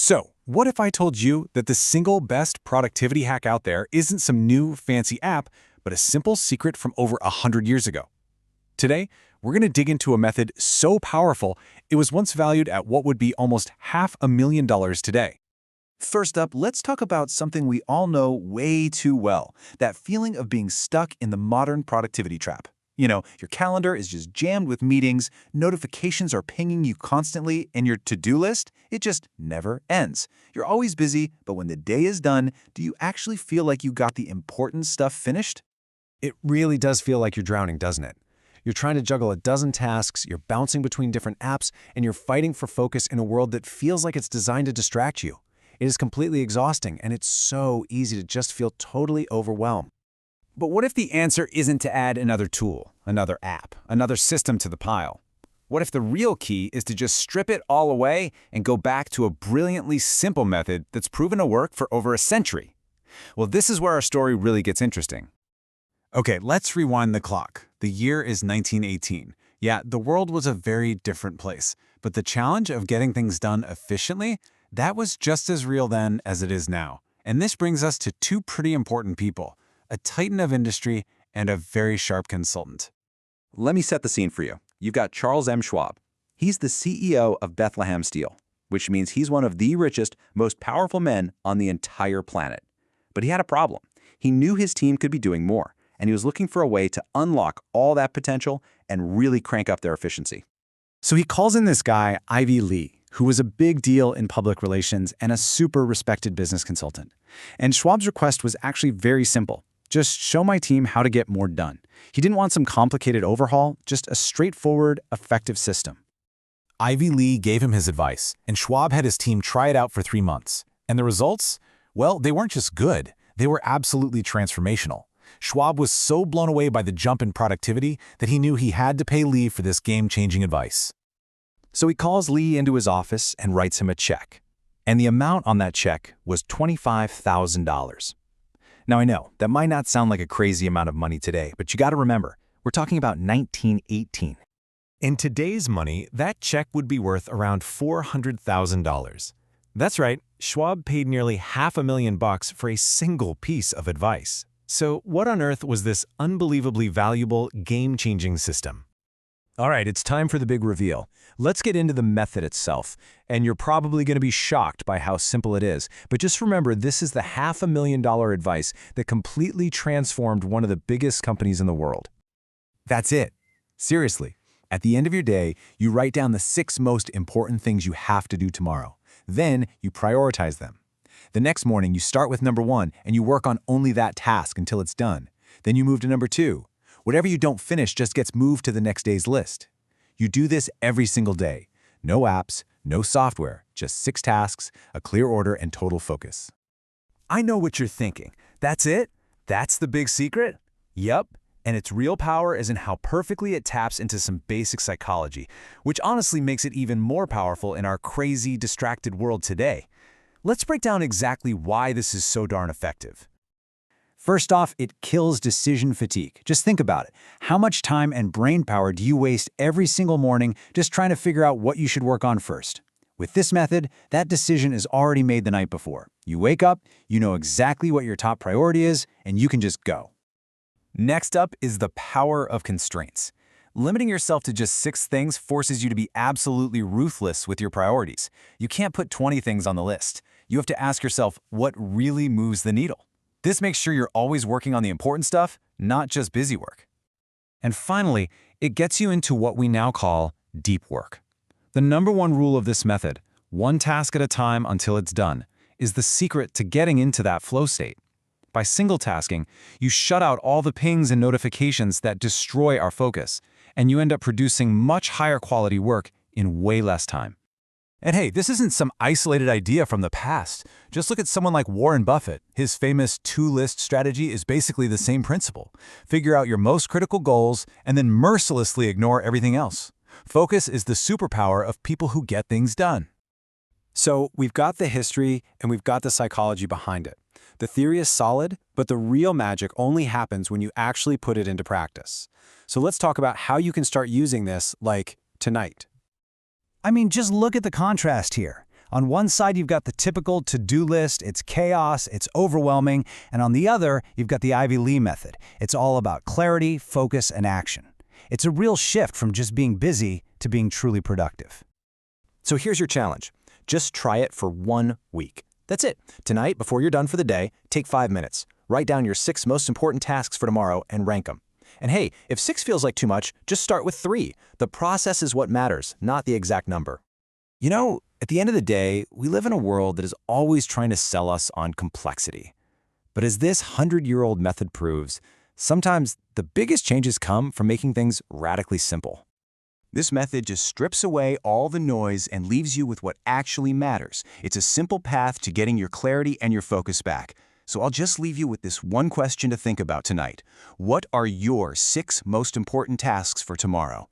So, what if I told you that the single best productivity hack out there isn't some new fancy app, but a simple secret from over 100 years ago? Today, we're going to dig into a method so powerful it was once valued at what would be almost $500,000 today. First up, let's talk about something we all know way too well, that feeling of being stuck in the modern productivity trap. Your calendar is just jammed with meetings, notifications are pinging you constantly, and your to-do list, it just never ends. You're always busy, but when the day is done, do you actually feel like you got the important stuff finished? It really does feel like you're drowning, doesn't it? You're trying to juggle a dozen tasks, you're bouncing between different apps, and you're fighting for focus in a world that feels like it's designed to distract you. It is completely exhausting, and it's so easy to just feel totally overwhelmed. But what if the answer isn't to add another tool, another app, another system to the pile? What if the real key is to just strip it all away and go back to a brilliantly simple method that's proven to work for over a century? Well, this is where our story really gets interesting. Okay, let's rewind the clock. The year is 1918. Yeah, the world was a very different place, but the challenge of getting things done efficiently, that was just as real then as it is now. And this brings us to two pretty important people, a titan of industry and a very sharp consultant. Let me set the scene for you. You've got Charles M. Schwab. He's the CEO of Bethlehem Steel, which means he's one of the richest, most powerful men on the entire planet. But he had a problem. He knew his team could be doing more, and he was looking for a way to unlock all that potential and really crank up their efficiency. So he calls in this guy, Ivy Lee, who was a big deal in public relations and a super respected business consultant. And Schwab's request was actually very simple. Just show my team how to get more done. He didn't want some complicated overhaul, just a straightforward, effective system. Ivy Lee gave him his advice, and Schwab had his team try it out for 3 months. And the results? Well, they weren't just good, they were absolutely transformational. Schwab was so blown away by the jump in productivity that he knew he had to pay Lee for this game-changing advice. So he calls Lee into his office and writes him a check. And the amount on that check was $25,000. Now I know, that might not sound like a crazy amount of money today, but you gotta remember, we're talking about 1918. In today's money, that check would be worth around $400,000. That's right, Schwab paid nearly $500,000 for a single piece of advice. So what on earth was this unbelievably valuable, game-changing system? All right, it's time for the big reveal. Let's get into the method itself, and you're probably going to be shocked by how simple it is. But just remember, this is the $500,000 advice that completely transformed one of the biggest companies in the world. That's it. Seriously, at the end of your day, you write down the 6 most important things you have to do tomorrow. Then you prioritize them. The next morning, you start with number 1 and you work on only that task until it's done. Then you move to number 2. Whatever you don't finish just gets moved to the next day's list. You do this every single day. No apps, no software, just 6 tasks, a clear order, and total focus. I know what you're thinking. That's it? That's the big secret? Yup, and its real power is in how perfectly it taps into some basic psychology, which honestly makes it even more powerful in our crazy, distracted world today. Let's break down exactly why this is so darn effective. First off, it kills decision fatigue. Just think about it. How much time and brain power do you waste every single morning just trying to figure out what you should work on first? With this method, that decision is already made the night before. You wake up, you know exactly what your top priority is, and you can just go. Next up is the power of constraints. Limiting yourself to just 6 things forces you to be absolutely ruthless with your priorities. You can't put 20 things on the list. You have to ask yourself what really moves the needle. This makes sure you're always working on the important stuff, not just busy work. And finally, it gets you into what we now call deep work. The number 1 rule of this method, 1 task at a time until it's done, is the secret to getting into that flow state. By single tasking, you shut out all the pings and notifications that destroy our focus, and you end up producing much higher quality work in way less time. And hey, this isn't some isolated idea from the past. Just look at someone like Warren Buffett. His famous 2-list strategy is basically the same principle. Figure out your most critical goals and then mercilessly ignore everything else. Focus is the superpower of people who get things done. So we've got the history and we've got the psychology behind it. The theory is solid, but the real magic only happens when you actually put it into practice. So let's talk about how you can start using this, like tonight. I mean, just look at the contrast here. On one side, you've got the typical to-do list. It's chaos, it's overwhelming. And on the other, you've got the Ivy Lee method. It's all about clarity, focus, and action. It's a real shift from just being busy to being truly productive. So here's your challenge. Just try it for 1 week. That's it. Tonight, before you're done for the day, take 5 minutes. Write down your 6 most important tasks for tomorrow and rank them. And hey, if 6 feels like too much, just start with 3. The process is what matters, not the exact number. You know, at the end of the day, we live in a world that is always trying to sell us on complexity. But as this 100-year-old method proves, sometimes the biggest changes come from making things radically simple. This method just strips away all the noise and leaves you with what actually matters. It's a simple path to getting your clarity and your focus back. So I'll just leave you with this one question to think about tonight. What are your 6 most important tasks for tomorrow?